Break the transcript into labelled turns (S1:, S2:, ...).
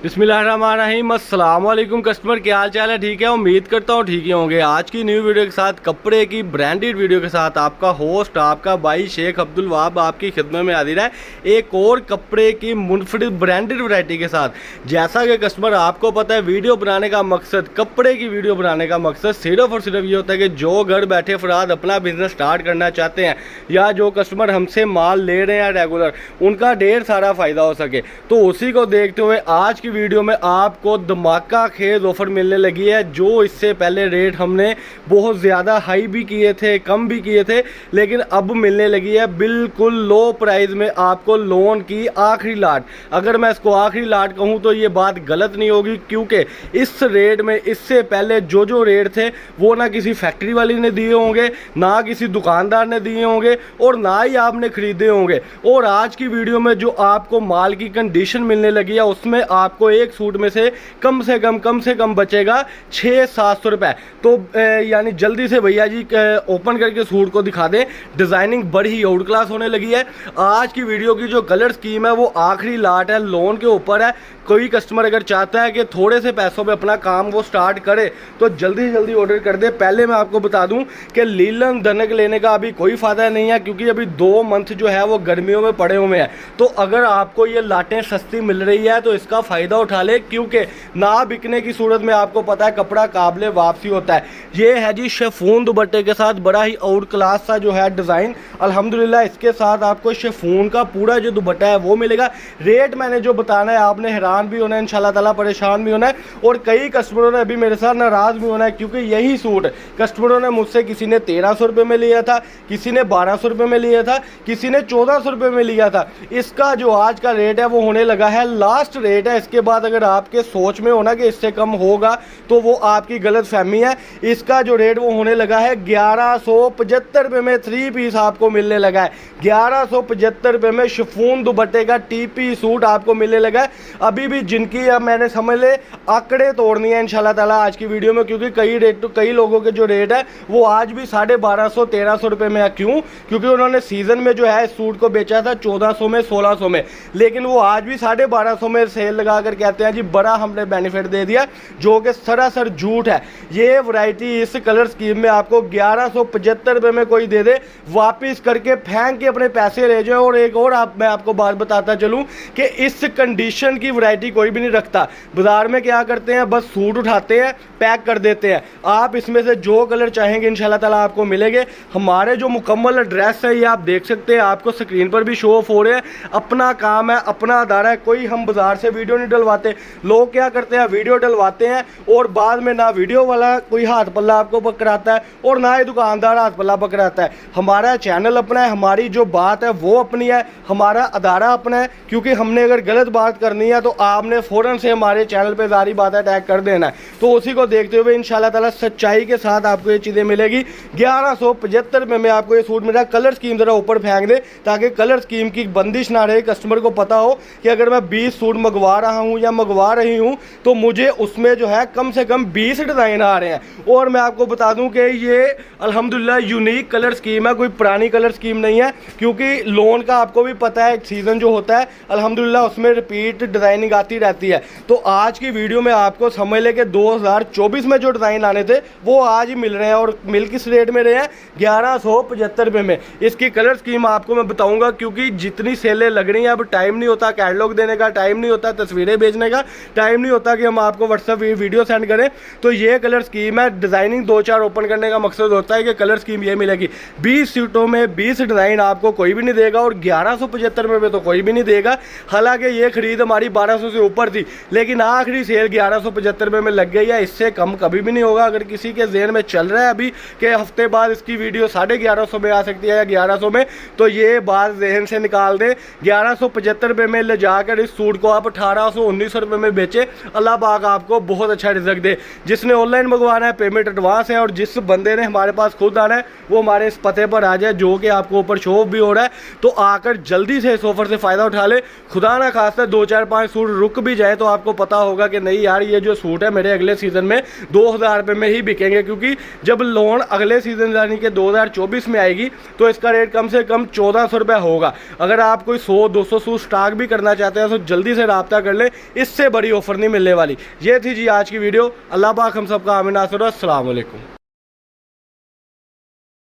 S1: बिस्मिल्लाहिर्रहमानिर्रहीम। अस्सलाम वालेकुम कस्टमर, क्या हाल चाल है? ठीक है, उम्मीद करता हूँ ठीक ही होंगे। आज की न्यू वीडियो के साथ, कपड़े की ब्रांडेड वीडियो के साथ आपका होस्ट, आपका भाई शेख अब्दुल वहाब आपकी खिदमत में हाजिर है एक और कपड़े की मुनफरिद ब्रांडेड वैरायटी के साथ। जैसा कि कस्टमर आपको पता है, वीडियो बनाने का मकसद, कपड़े की वीडियो बनाने का मकसद सिर्फ और सिर्फ ये होता है कि जो घर बैठे अफराद अपना बिजनेस स्टार्ट करना चाहते हैं या जो कस्टमर हमसे माल ले रहे हैं रेगुलर, उनका ढेर सारा फ़ायदा हो सके। तो उसी को देखते हुए आज की वीडियो में आपको धमाका खेज ऑफर मिलने लगी है। जो इससे पहले रेट हमने बहुत ज़्यादा हाई भी किए थे, कम भी किए थे, लेकिन अब मिलने लगी है बिल्कुल लो प्राइस में आपको लोन की आखिरी लाट। अगर मैं इसको आखिरी लाट कहूँ तो ये बात गलत नहीं होगी, क्योंकि इस रेट में इससे पहले जो रेट थे वो ना किसी फैक्ट्री वाली ने दिए होंगे, ना किसी दुकानदार ने दिए होंगे और ना ही आपने ख़रीदे होंगे। और आज की वीडियो में जो आपको माल की कंडीशन मिलने लगी है, उसमें आपको एक सूट में से कम बचेगा 600-700 रुपए। तो यानी जल्दी से भैया जी ओपन करके सूट को दिखा दें। डिजाइनिंग बड़ी आउट क्लास होने लगी है। आज की वीडियो की जो कलर स्कीम है वो आखिरी लाट है, लोन के ऊपर है। कोई कस्टमर अगर चाहता है कि थोड़े से पैसों में अपना काम वो स्टार्ट करे तो जल्दी से जल्दी ऑर्डर कर दे। पहले मैं आपको बता दूं कि लीलन धनक लेने का अभी कोई फ़ायदा नहीं है, क्योंकि अभी 2 मंथ जो है वो गर्मियों में पड़े हुए हैं। तो अगर आपको ये लाटें सस्ती मिल रही है तो इसका फ़ायदा उठा ले, क्योंकि ना बिकने की सूरत में आपको पता है कपड़ा काबिले वापसी होता है। ये है जी शिफॉन दुपट्टे के साथ बड़ा ही आउट क्लास सा जो है डिज़ाइन। अल्हम्दुलिल्लाह इसके साथ आपको शिफॉन का पूरा जो दुपट्टा है वो मिलेगा। रेट मैंने जो बताना है आपने हैरान भी होना है, इंशाल्लाह ताला परेशान भी होना है, और कई कस्टमरों ने अभी मेरे साथ नाराज़ भी होना है, क्योंकि यही सूट कस्टमरों ने मुझसे, किसी ने 1300 रुपये में लिया था, किसी ने 1200 रुपये में लिया था, किसी ने 1400 रुपये में लिया था। इसका जो आज का रेट है वो होने लगा है, लास्ट रेट है। इसके बाद अगर आपके सोच में होना कि इससे कम होगा तो वो आपकी गलत फहमी है। इसका जो रेट वो होने लगा है 1175 रुपये में 3 पीस आपको मिलने लगा है। 1175 रुपये में शिफॉन दुपट्टे का TP सूट आपको मिलने लगा है। अभी भी जिनकी मैंने समझ ले आंकड़े तोड़नी है इंशाल्लाह ताला आज की वीडियो में, क्योंकि कई लोगों के जो रेट है वो आज भी 1250-1300 रुपये में है। क्यों? क्योंकि उन्होंने सीजन में जो है इस सूट को बेचा था 1400 में, 1600 में, लेकिन वो आज भी 1250 में सेल लगा कर कहते हैं जी बड़ा हमने बेनिफिट दे दिया, जो कि सरासर झूठ है। ये वैरायटी इस कलर स्कीम में आपको 1175 रुपये में कोई दे दे, वापिस करके फेंक के अपने पैसे ले जाए। और एक और मैं आपको बात बताता चलूँ कि इस कंडीशन की वैरायटी कोई भी नहीं रखता। बाजार में क्या करते हैं, बस सूट उठाते हैं, पैक कर देते हैं। आप इसमें से जो कलर चाहेंगे इंशाल्लाह ताला आपको मिलेंगे। हमारे जो मुकम्मल एड्रेस है ये आप देख सकते हैं, आपको स्क्रीन पर भी शो ऑफ हो रहे हैं। अपना काम है, अपना अदारा है, कोई हम बाजार से वीडियो नहीं डलवाते। लोग क्या करते हैं, वीडियो डलवाते हैं और बाद में ना वीडियो वाला कोई हाथ पल्ला आपको पकड़ाता है और ना ही दुकानदार हाथ पल्ला पकड़ाता है। हमारा चैनल अपना है, हमारी जो बात है वो अपनी है, हमारा अदारा अपना है। क्योंकि हमने अगर गलत बात करनी है तो आपने फ़ौरन से हमारे चैनल पे सारी बातें टैग कर देना है। तो उसी को देखते हुए इंशाल्लाह ताला सच्चाई के साथ आपको ये चीज़ें मिलेगी। 1175 रुपये में आपको ये सूट मिला। कलर स्कीम ज़रा ऊपर फेंक दे ताकि कलर स्कीम की बंदिश ना रहे, कस्टमर को पता हो कि अगर मैं 20 सूट मंगवा रहा हूँ या मंगवा रही हूँ तो मुझे उसमें जो है कम से कम 20 डिज़ाइन आ रहे हैं। और मैं आपको बता दूँ कि ये अल्हम्दुलिल्लाह यूनिक कलर स्कीम है, कोई पुरानी कलर स्कीम नहीं है। क्योंकि लोन का आपको भी पता है सीज़न जो होता है अल्हम्दुलिल्लाह उसमें रिपीट डिज़ाइनिंग आती रहती है। तो आज की वीडियो में आपको समझ ले कि 2024 में जो डिज़ाइन आने थे वो आज ही मिल रहे हैं, और मिल किस रेट में रहे हैं, 1175 रुपये में। इसकी कलर स्कीम आपको मैं बताऊंगा, क्योंकि जितनी सेलें लग रही हैं अब टाइम नहीं होता कैटलॉग देने का, टाइम नहीं होता तस्वीरें भेजने का, टाइम नहीं होता कि हम आपको व्हाट्सएप वीडियो सेंड करें। तो ये कलर स्कीम है। डिज़ाइनिंग 2-4 ओपन करने का मकसद होता है कि कलर स्कीम ये मिलेगी। 20 सीटों में 20 डिज़ाइन आपको कोई भी नहीं देगा, और 1175 रुपये में तो कोई भी नहीं देगा। हालांकि ये खरीद हमारी 1200 से ऊपर थी, लेकिन आखिरी सेल 1175 रुपये में लग गई है। इससे कम कभी भी नहीं होगा। अगर किसी के ज़हन में चल रहा है अभी कि हफ्ते बाद इसकी वीडियो 1150 में आ सकती है या 1100 में, तो ये बात जहन से निकाल दें। 1175 रुपये में ले जाकर इस सूट को आप 1800-1900 रुपये में बेचे। अल्लाह पाक आपको बहुत अच्छा रिजल्ट दे। जिसने ऑनलाइन मंगवाना है पेमेंट एडवांस है, और जिस बंदे ने हमारे पास खुद आना है वो हमारे इस पते पर आ जाए, जो कि आपको ऊपर शो ऑफ भी हो रहा है। तो आकर जल्दी से इस ऑफर से फ़ायदा उठा ले। खुदा ना खास्ता 2-4-5 सूट रुक भी जाए तो आपको पता होगा कि नहीं यार ये जो सूट है मेरे अगले सीज़न में 2000 रुपये में ही बिकेंगे। क्योंकि जब लोन अगले सीज़न यानी कि 2024 में आएगी तो इसका रेट कम से कम 1400 रुपये होगा। अगर आप कोई 100-200 सूट स्टॉक भी करना चाहते हैं तो जल्दी से रब्ता कर लें। इससे बड़ी ऑफर नहीं मिलने वाली। ये थी जी आज की वीडियो। अल्लाह पाक हम सबका आमीन नासिर। अस्सलाम वालेकुम।